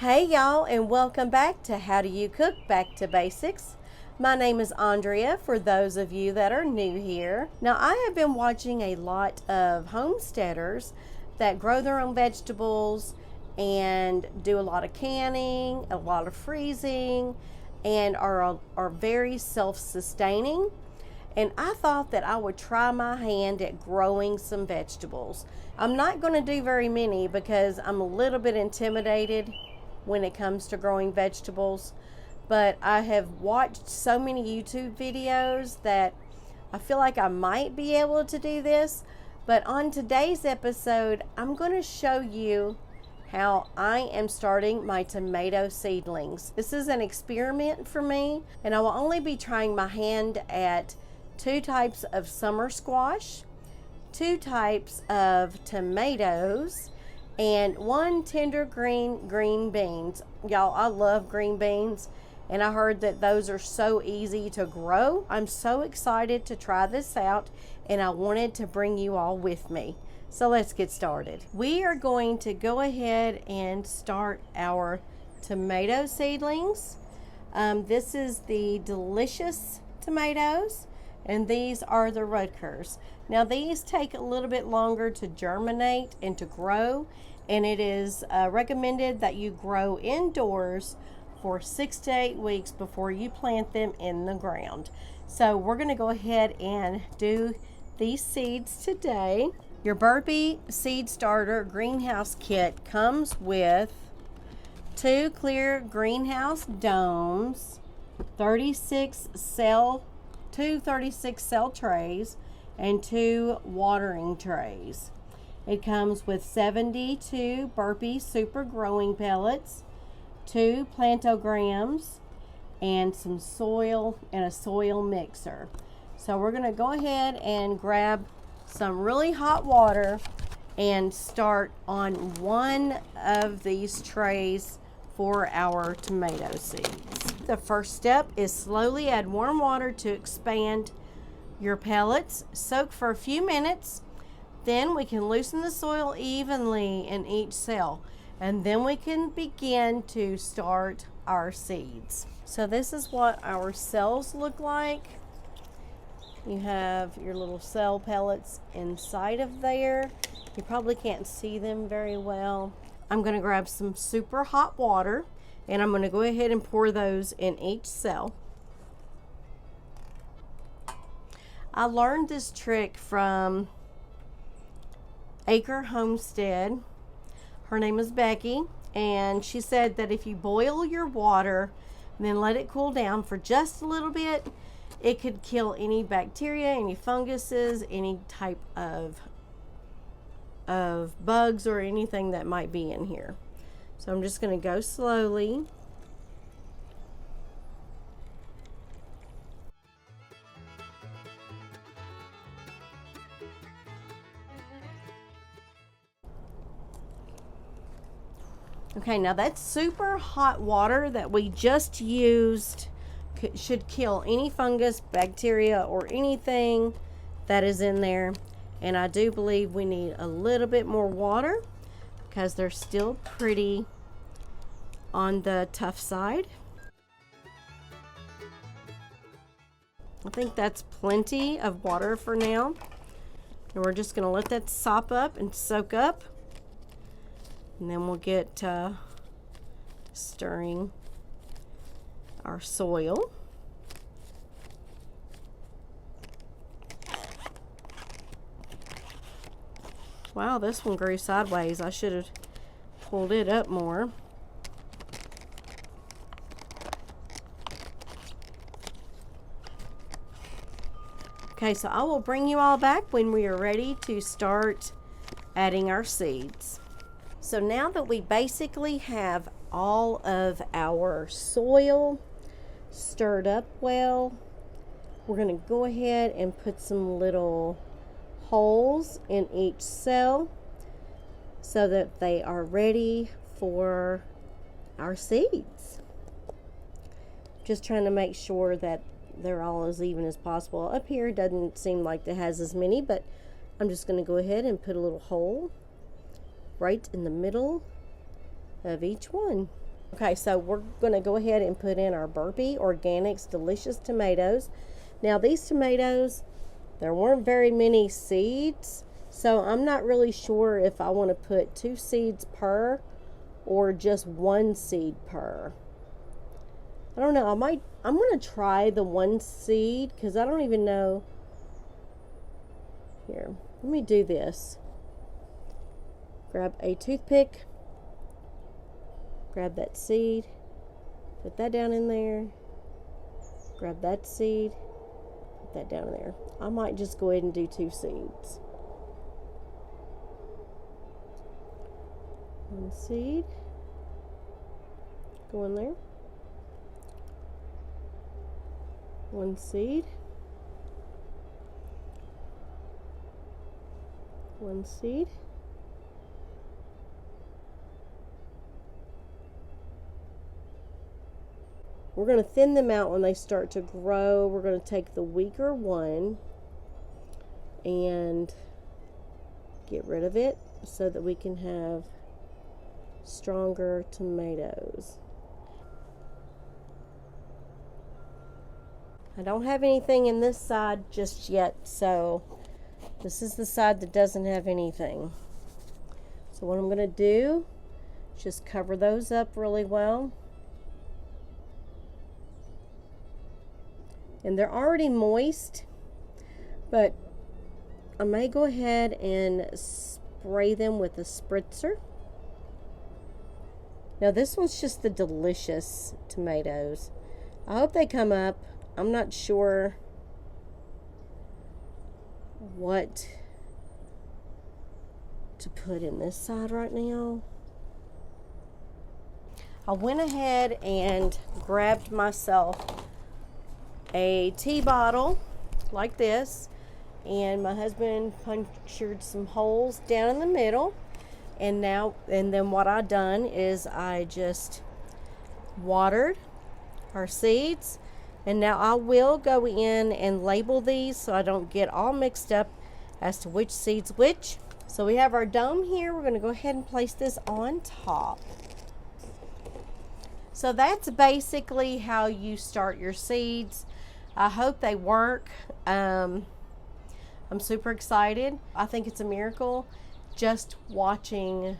Hey y'all, and welcome back to How Do You Cook Back to Basics. My name is Andrea for those of you that are new here. Now, I have been watching a lot of homesteaders that grow their own vegetables and do a lot of canning, a lot of freezing, and are very self-sustaining. And I thought that I would try my hand at growing some vegetables. I'm not going to do very many because I'm a little bit intimidated when it comes to growing vegetables, but I have watched so many YouTube videos that I feel like I might be able to do this. But on today's episode, I'm going to show you how I am starting my tomato seedlings. This is an experiment for me, and I will only be trying my hand at 2 types of summer squash, 2 types of tomatoes, and 1 tender green beans. Y'all, I love green beans, and I heard that those are so easy to grow. I'm so excited to try this out, and I wanted to bring you all with me. So let's get started. We are going to go ahead and start our tomato seedlings. This is the delicious tomatoes, and these are the Rutgers. Now, these take a little bit longer to germinate and to grow, and it is recommended that you grow indoors for 6 to 8 weeks before you plant them in the ground. So we're going to go ahead and do these seeds today. Your Burpee Seed Starter Greenhouse Kit comes with 2 clear greenhouse domes, 2 36 cell trays, and 2 watering trays. It comes with 72 Burpee Super Growing Pellets, 2 plantograms, and some soil and a soil mixer. So we're going to go ahead and grab some really hot water and start on one of these trays for our tomato seeds. The first step is slowly add warm water to expand your pellets. Soak for a few minutes. Then we can loosen the soil evenly in each cell, and then we can begin to start our seeds. So this is what our cells look like. You have your little cell pellets inside of there. You probably can't see them very well. I'm going to grab some super hot water, and I'm going to go ahead and pour those in each cell. I learned this trick from Acre Homestead. Her name is Becky, and she said that if you boil your water and then let it cool down for just a little bit, it could kill any bacteria, any funguses, any type of bugs or anything that might be in here. So I'm just going to go slowly. Okay, now that super hot water that we just used should kill any fungus, bacteria, or anything that is in there. And I do believe we need a little bit more water because they're still pretty on the tough side. I think that's plenty of water for now. And we're just going to let that sop up and soak up. And then we'll get stirring our soil. Wow, this one grew sideways. I should have pulled it up more. Okay, so I will bring you all back when we are ready to start adding our seeds. So now that we basically have all of our soil stirred up well, we're going to go ahead and put some little holes in each cell so that they are ready for our seeds. Just trying to make sure that they're all as even as possible. Up here it doesn't seem like it has as many, but I'm just going to go ahead and put a little hole right in the middle of each one. Okay, so we're going to go ahead and put in our Burpee Organics Delicious Tomatoes. Now these tomatoes, there weren't very many seeds, so I'm not really sure if I want to put 2 seeds per or just 1 seed per. I don't know, I'm going to try the 1 seed because I don't even know. Here, let me do this. Grab a toothpick. Grab that seed, put that down in there, grab that seed, put that down in there. I might just go ahead and do 2 seeds. 1 seed, go in there, 1 seed, 1 seed, we're going to thin them out when they start to grow. We're going to take the weaker one and get rid of it so that we can have stronger tomatoes. I don't have anything in this side just yet, so this is the side that doesn't have anything. So what I'm going to do is just cover those up really well. And they're already moist, but I may go ahead and spray them with a spritzer. Now this one's just the delicious tomatoes. I hope they come up. I'm not sure what to put in this side right now. I went ahead and grabbed myself a tea bottle like this, and my husband punctured some holes down in the middle, and then what I done is I just watered our seeds, and now I will go in and label these so I don't get all mixed up as to which seeds which. So we have our dome here. We're going to go ahead and place this on top. So that's basically how you start your seeds. I hope they work. I'm super excited. I think it's a miracle just watching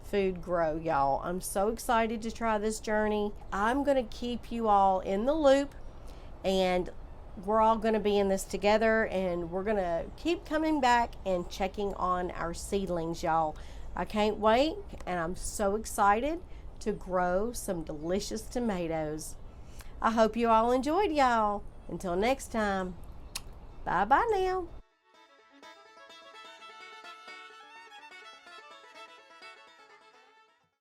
food grow, y'all. I'm so excited to try this journey. I'm going to keep you all in the loop, and we're all going to be in this together, and we're going to keep coming back and checking on our seedlings, y'all. I can't wait, and I'm so excited to grow some delicious tomatoes. I hope you all enjoyed, y'all. Until next time, bye-bye now.